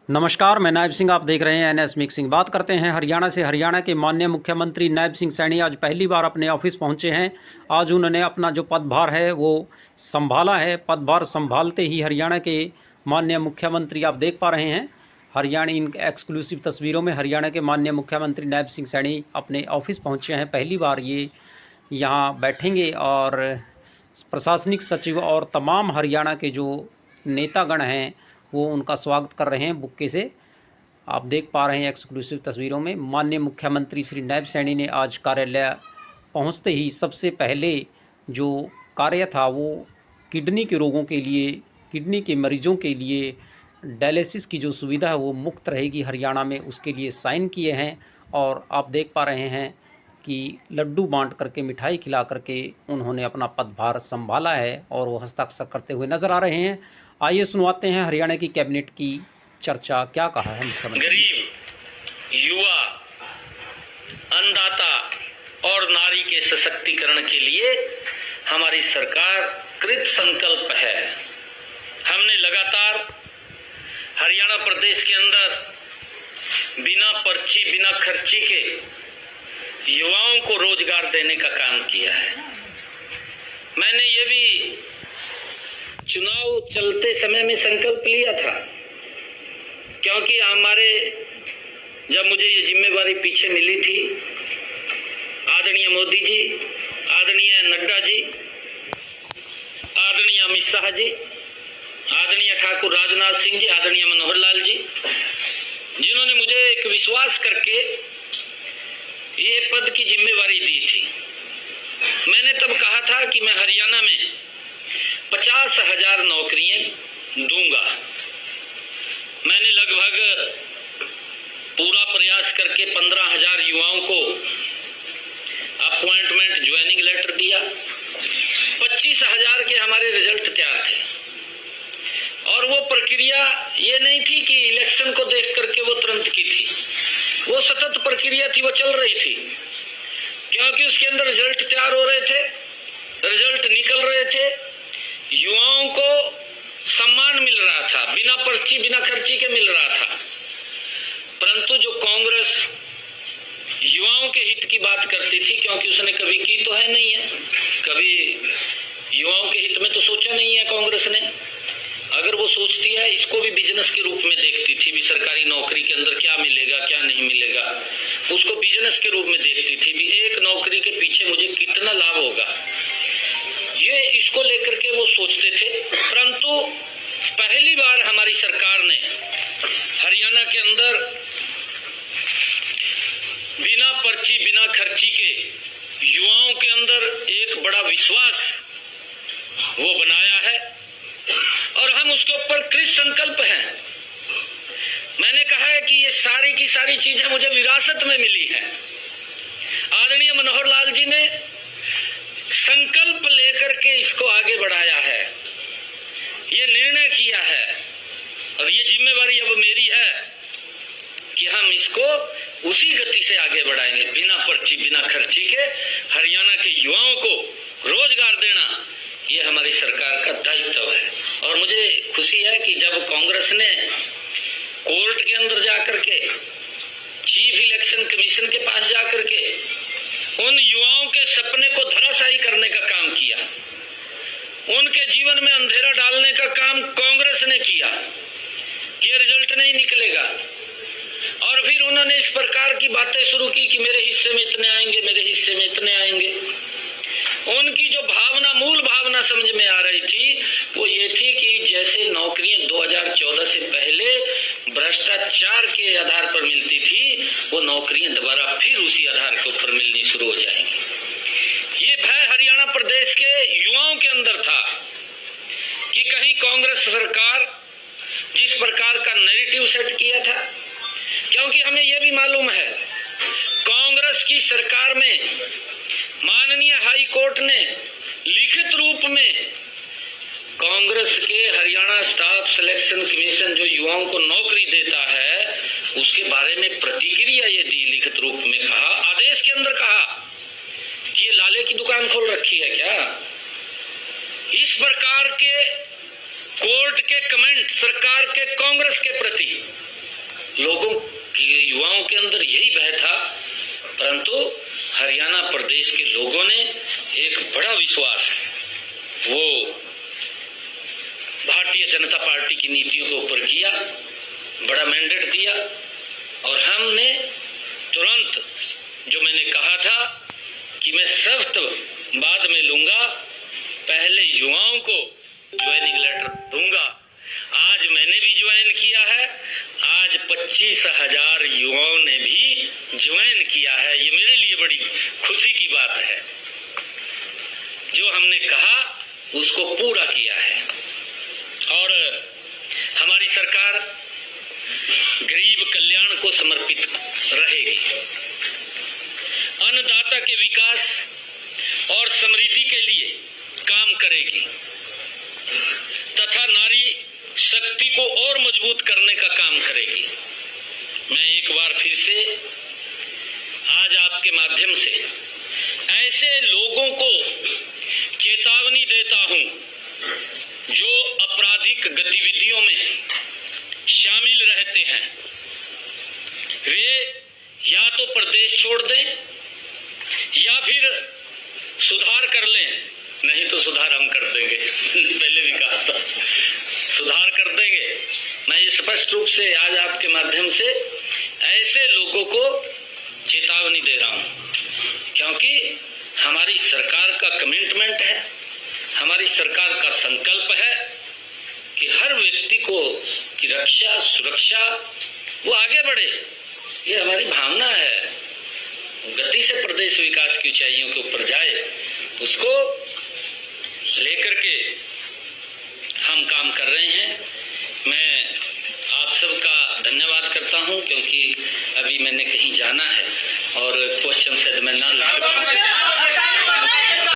नमस्कार, मैं नायब सिंह। आप देख रहे हैं एनएस मिक्सिंग। बात करते हैं हरियाणा से। हरियाणा के माननीय मुख्यमंत्री नायब सिंह सैनी आज पहली बार अपने ऑफिस पहुंचे हैं। आज उन्होंने अपना जो पदभार है वो संभाला है। पदभार संभालते ही हरियाणा के माननीय मुख्यमंत्री आप देख पा रहे हैं, हरियाणा इन एक्सक्लूसिव तस्वीरों में हरियाणा के माननीय मुख्यमंत्री नायब सिंह सैनी अपने ऑफिस पहुँचे हैं। पहली बार ये यहाँ बैठेंगे और प्रशासनिक सचिव और तमाम हरियाणा के जो नेतागण हैं वो उनका स्वागत कर रहे हैं बुक्के से। आप देख पा रहे हैं एक्सक्लूसिव तस्वीरों में। माननीय मुख्यमंत्री श्री नायब सैनी ने आज कार्यालय पहुंचते ही सबसे पहले जो कार्य था वो किडनी के रोगों के लिए, किडनी के मरीजों के लिए डायलिसिस की जो सुविधा है वो मुफ्त रहेगी हरियाणा में, उसके लिए साइन किए हैं। और आप देख पा रहे हैं कि लड्डू बांट करके, मिठाई खिला करके उन्होंने अपना पदभार संभाला है और वो हस्ताक्षर करते हुए नजर आ रहे हैं। आइए सुनवाते हैं हरियाणा की कैबिनेट की चर्चा, क्या कहा है मुख्यमंत्री। गरीब, युवा, अन्नदाता और नारी के सशक्तिकरण के लिए हमारी सरकार कृत संकल्प है। हमने लगातार हरियाणा प्रदेश के अंदर बिना पर्ची, बिना खर्ची के युवाओं को रोजगार देने का काम किया है। मैंने ये भी चुनाव चलते समय में संकल्प लिया था, क्योंकि जब मुझे ये जिम्मेवारी पीछे मिली थी, आदरणीय मोदी जी, आदरणीय नड्डा जी, आदरणीय अमित शाह जी, आदरणीय ठाकुर राजनाथ सिंह जी, आदरणीय मनोहर लाल जी, जिन्होंने मुझे एक विश्वास करके ये पद की जिम्मेवारी दी थी, मैंने तब कहा था कि मैं हरियाणा में 50,000 नौकरियां दूंगा। मैंने लगभग पूरा प्रयास करके 15,000 युवाओं को अपॉइंटमेंट, ज्वाइनिंग लेटर दिया। 25,000 के हमारे रिजल्ट तैयार थे और वो प्रक्रिया ये नहीं थी कि इलेक्शन को देख करके वो तुरंत की थी, वो सतत प्रक्रिया थी, वो चल रही थी, क्योंकि उसके अंदर रिजल्ट तैयार हो रहे थे, रिजल्ट निकल रहे थे, युवाओं को सम्मान मिल रहा था, बिना पर्ची, बिना खर्ची के मिल रहा था। परंतु जो कांग्रेस युवाओं के हित की बात करती थी, क्योंकि उसने कभी की तो है नहीं है, कभी युवाओं के हित में तो सोचा नहीं है कांग्रेस ने। अगर वो सोचती है, इसको भी बिजनेस के रूप में देखती थी, भी सरकारी नौकरी के अंदर क्या मिलेगा, क्या नहीं मिलेगा, उसको बिजनेस के रूप में देखती थी, भी एक नौकरी के पीछे मुझे कितना लाभ होगा, ये इसको लेकर के वो सोचते थे। परंतु पहली बार हमारी सरकार ने हरियाणा के अंदर बिना पर्ची, बिना खर्ची के युवाओं के अंदर एक बड़ा विश्वास वो बनाया है और हम उसके ऊपर कृत संकल्प हैं। मैंने कहा है कि ये सारी की सारी चीजें मुझे विरासत में मिली है। आदरणीय मनोहर लाल जी ने संकल्प लेकर के इसको आगे बढ़ाया है, ये निर्णय किया है और ये जिम्मेवारी अब मेरी है कि हम इसको उसी गति से आगे बढ़ाएंगे। बिना पर्ची, बिना खर्ची के हरियाणा के युवाओं को रोजगार देना, ये हमारी सरकार का दायित्व है। और मुझे खुशी है कि जब कांग्रेस ने कोर्ट के अंदर जाकर के, चीफ इलेक्शन कमीशन के पास जाकर के उन युवाओं के सपने को धराशायी करने का काम किया, उनके जीवन में अंधेरा डालने का काम कांग्रेस ने किया कि ये रिजल्ट नहीं निकलेगा, और फिर उन्होंने इस प्रकार की बातें शुरू की कि मेरे हिस्से में इतने आएंगे, मेरे हिस्से में इतने आएंगे। उनकी जो भावना, मूल भावना समझ में आ रही थी वो ये थी कि जैसे नौकरियां 2014 से पहले भ्रष्टाचार के आधार पर मिलती थी, वो नौकरियां दोबारा फिर उसी आधार के ऊपर मिलनी शुरू हो जाएंगी। ये भय हरियाणा प्रदेश के युवाओं के अंदर था कि कहीं कांग्रेस सरकार जिस प्रकार का नैरेटिव सेट किया था, क्योंकि हमें यह भी मालूम है कांग्रेस की सरकार में माननीय हाई कोर्ट ने लिखित रूप में कांग्रेस के हरियाणा स्टाफ सिलेक्शन कमीशन जो युवाओं को नौकरी देता है उसके बारे में प्रतिक्रिया ये दी, लिखित रूप में कहा, आदेश के अंदर कहा कि ये लाले की दुकान खोल रखी है क्या। इस प्रकार के कोर्ट के कमेंट सरकार के कांग्रेस के प्रति विश्वास वो भारतीय जनता पार्टी की नीतियों के ऊपर किया, बड़ा मैंडेट दिया और हमने तुरंत जो मैंने कहा था कि मैं सख्त बाद में लूंगा, पहले युवाओं को ज्वाइनिंग लेटर दूंगा। आज मैंने भी ज्वाइन किया है, आज 25,000 युवाओं ने भी ज्वाइन किया है। ये मेरे लिए बड़ी खुशी की बात है। जो हमने कहा उसको पूरा किया है और हमारी सरकार गरीब कल्याण को समर्पित रहेगी। अन्नदाता के विकास और समृद्धि के लिए काम करेगी तथा नारी शक्ति को और मजबूत करने का काम करेगी। मैं एक बार फिर से आज आपके माध्यम से ऐसे लोगों को चेतावनी देता हूं जो आपराधिक गतिविधियों में शामिल रहते हैं। वे या तो प्रदेश छोड़ दें या फिर सुधार कर लें, नहीं तो सुधार हम कर देंगे। पहले भी कहा था सुधार कर देंगे। मैं ये स्पष्ट रूप से आज आपके माध्यम से ऐसे लोगों को चेतावनी दे रहा हूं, क्योंकि हमारी सरकार का कमिटमेंट है, हमारी सरकार का संकल्प है कि हर व्यक्ति को की रक्षा सुरक्षा वो आगे बढ़े। ये हमारी भावना है, गति से प्रदेश विकास की ऊंचाइयों के ऊपर जाए, उसको लेकर के हम काम कर रहे हैं। मैं आप सबका धन्यवाद करता हूं, क्योंकि अभी मैंने कहीं जाना है और क्वेश्चन शायद मैं ना